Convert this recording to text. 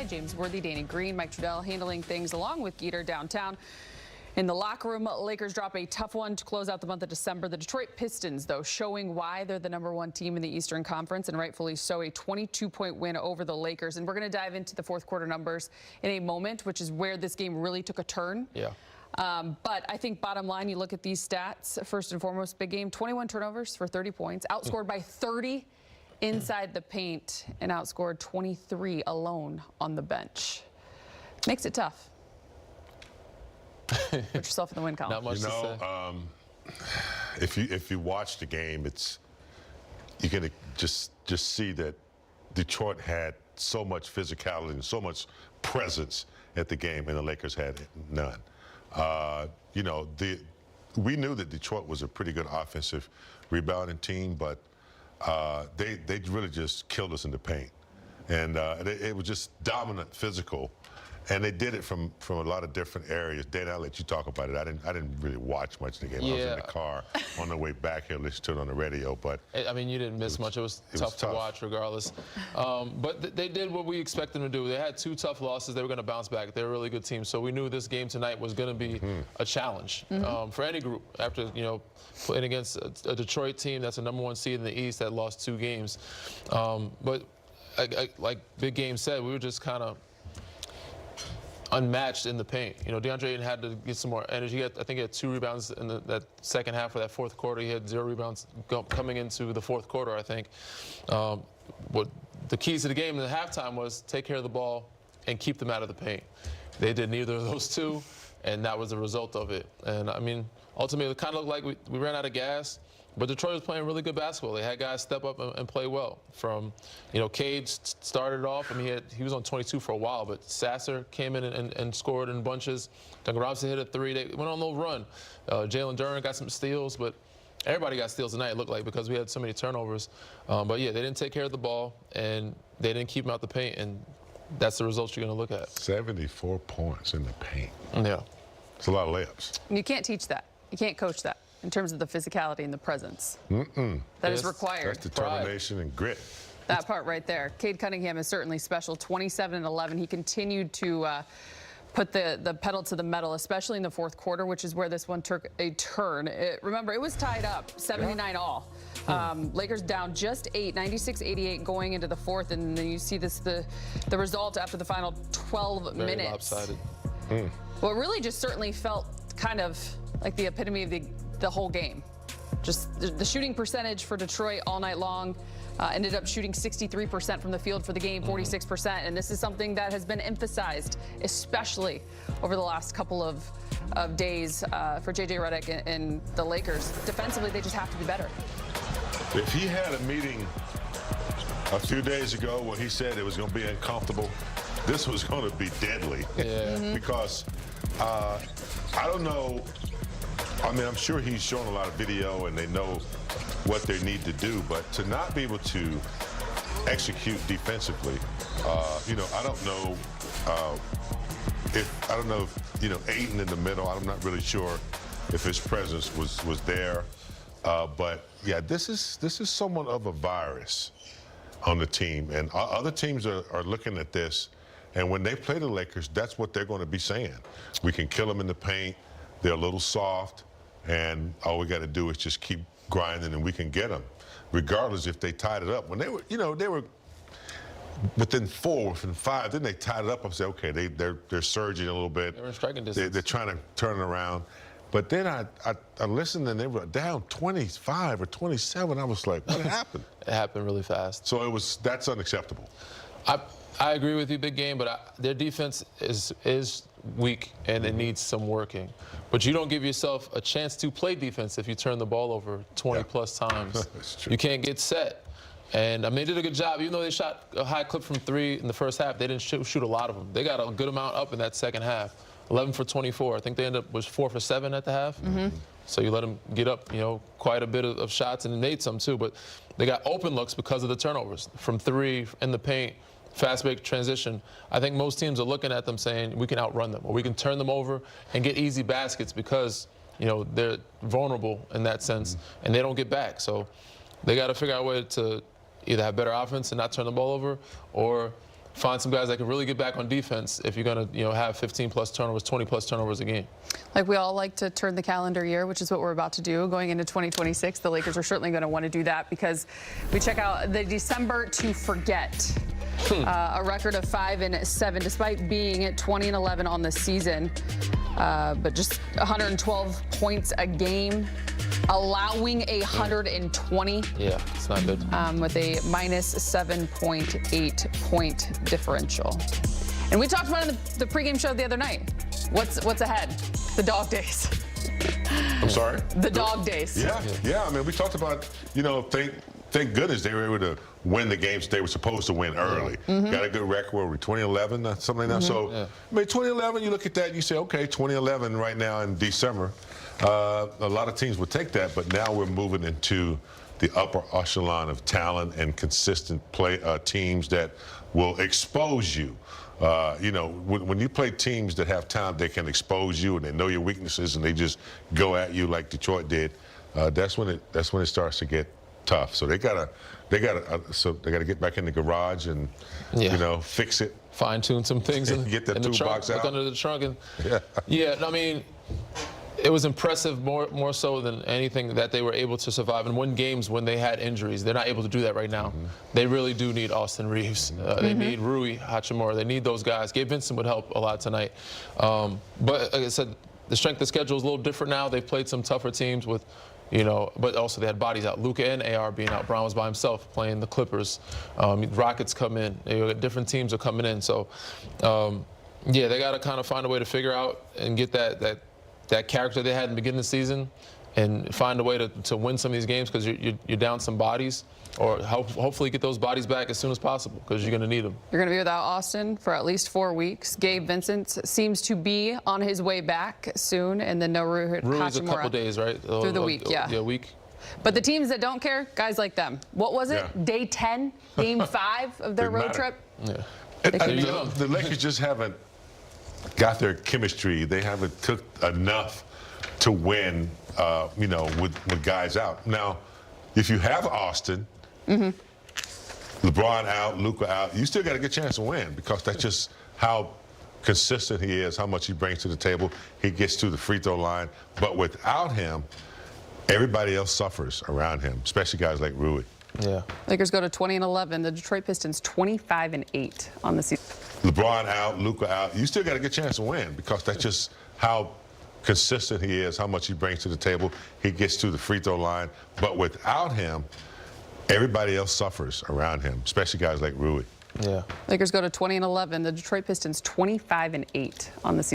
James Worthy, Danny Green, Mike Trudell handling things along with Geeter downtown. In the locker room, Lakers drop a tough one to close out the month of December. The Detroit Pistons, though, showing why they're the #1 team in the Eastern Conference, and rightfully so, a 22-point win over the Lakers. And we're going to dive into the fourth quarter numbers in a moment, which is where this game really took a turn. Yeah. But I think bottom line, you look at these stats, first and foremost, big game, 21 turnovers for 30 points, outscored by 30 inside the paint, and outscored 23 alone on the bench. Makes it tough. Put yourself in the win column. Not much to say. If you watch the game, you can just see that Detroit had so much physicality and so much presence at the game, and the Lakers had none. We knew that Detroit was a pretty good offensive rebounding team, but they really just killed us in the paint, and it was just dominant physical. And they did it from a lot of different areas. Dan, I'll let you talk about it. I didn't really watch much of the game. Yeah. I was in the car on the way back here, listening to it on the radio. But I mean, you didn't miss much. It was tough to watch, regardless. But they did what we expected them to do. They had 2 tough losses. They were going to bounce back. They're a really good team. So we knew this game tonight was going to be a challenge for any group. After playing against a Detroit team that's a #1 seed in the East that lost 2 games. But like Big Game said, we were just kind of unmatched in the paint. DeAndre Ayton had to get some more energy. I think he had 2 rebounds in that second half of that fourth quarter. He had 0 rebounds coming into the fourth quarter, I think. What the keys to the game in the halftime was take care of the ball and keep them out of the paint. They did neither of those 2, and that was the result of it. And, I mean, ultimately, it kind of looked like we ran out of gas. But Detroit was playing really good basketball. They had guys step up and play well. From, Cade started off. I mean, he was on 22 for a while, but Sasser came in and scored in bunches. Duncan Robinson hit a 3. They went on a little run. Jalen Duren got some steals, but everybody got steals tonight, it looked like, because we had so many turnovers. But, yeah, they didn't take care of the ball, and they didn't keep them out the paint, and that's the results you're going to look at. 74 points in the paint. Yeah. It's a lot of layups. You can't teach that. You can't coach that. In terms of the physicality and the presence that is required. That's determination and grit. That part right there. Cade Cunningham is certainly special. 27 and 11. He continued to put the pedal to the metal, especially in the fourth quarter, which is where this one took a turn. Remember, it was tied up, 79 all. Lakers down just 8, 96-88 going into the fourth, and then you see the result after the final 12 Very minutes. lopsided. Well, it really just certainly felt kind of like the epitome of the whole game. Just the shooting percentage for Detroit all night long. Ended up shooting 63% from the field for the game, 46%. And this is something that has been emphasized, especially over the last couple of days for J.J. Redick and the Lakers. Defensively, they just have to be better. If he had a meeting a few days ago where he said it was going to be uncomfortable, this was going to be deadly. Yeah. Because I don't know. I mean, I'm sure he's shown a lot of video and they know what they need to do, but to not be able to execute defensively, I don't know if Ayton in the middle. I'm not really sure if his presence was there, but yeah, this is somewhat of a virus on the team, and other teams are looking at this, and when they play the Lakers, that's what they're going to be saying. We can kill them in the paint. They're a little soft. And all we got to do is just keep grinding, and we can get them, regardless if they tied it up. When they were, they were within 4, within 5. Then they tied it up. I said, okay, they're surging a little bit. They were in striking distance. They're trying to turn it around. But then I listened, and they were down 25 or 27. I was like, what happened? It happened really fast. So that's unacceptable. I agree with you, Big Game, but their defense is weak and it needs some working. But you don't give yourself a chance to play defense if you turn the ball over 20-plus times. That's true. You can't get set. And, I mean, they did a good job. Even though they shot a high clip from 3 in the first half, they didn't shoot a lot of them. They got a good amount up in that second half, 11 for 24. I think they ended up was 4 for 7 at the half. So you let them get up, quite a bit of shots, and they made some too. But they got open looks because of the turnovers from 3 in the paint. Fast break transition. I think most teams are looking at them saying we can outrun them or we can turn them over and get easy baskets because, they're vulnerable in that sense and they don't get back. So they got to figure out a way to either have better offense and not turn the ball over or find some guys that can really get back on defense if you're going to, have 15-plus turnovers, 20-plus turnovers a game. Like we all like to turn the calendar year, which is what we're about to do going into 2026. The Lakers are certainly going to want to do that because we check out the December to forget. A record of 5-7, despite being at 20-11 on the season, but just 112 points a game, allowing 120. Yeah, it's not good. With a minus 7.8 point differential. And we talked about it in the pregame show the other night. What's ahead? The dog days. I'm sorry? The dog days. Yeah. I mean, we talked about, thank goodness they were able to win the games they were supposed to win early. Got a good record. Were we 2011, something like that? So, I mean, 2011, you look at that and you say, okay, 2011 right now in December. A lot of teams would take that, but now we're moving into the upper echelon of talent and consistent play teams that will expose you. When you play teams that have talent, they can expose you and they know your weaknesses and they just go at you like Detroit did. That's when it starts to get tough. So they gotta get back in the garage and fix it, fine-tune some things and get the toolbox out, look under the trunk, and I mean, it was impressive more so than anything that they were able to survive and win games when they had injuries. They're not able to do that right now. They really do need Austin Reeves. They need Rui Hachimura. They need those guys. Gabe Vincent would help a lot tonight. But like I said, the strength of the schedule is a little different now. They've played some tougher teams with, but also they had bodies out. Luka and AR being out. Brown was by himself playing the Clippers. Rockets come in. Different teams are coming in. So, they got to kind of find a way to figure out and get that character they had in the beginning of the season and find a way to win some of these games because you're down some bodies, or hopefully get those bodies back as soon as possible because you're going to need them. You're going to be without Austin for at least 4 weeks. Gabe Vincent seems to be on his way back soon, and then no Rui Hachimura. Rui's a couple days, right? Through the week, Yeah, a week. But the teams that don't care, guys like them. What was it? Yeah. Day 10, game 5 of their road trip? Yeah. The Lakers just haven't got their chemistry. They haven't cooked enough to win, with guys out. Now, if you have Austin, LeBron out, Luka out, you still got a good chance to win because that's just how consistent he is, how much he brings to the table. He gets to the free throw line. But without him, everybody else suffers around him, especially guys like Rui. Yeah. Lakers go to 20-11. The Detroit Pistons 25-8 on the season. LeBron out, Luka out, you still got a good chance to win because that's just how consistent he is, how much he brings to the table. He gets to the free throw line. But without him, everybody else suffers around him, especially guys like Rui. Yeah. Lakers go to 20-11. The Detroit Pistons 25-8 on the season.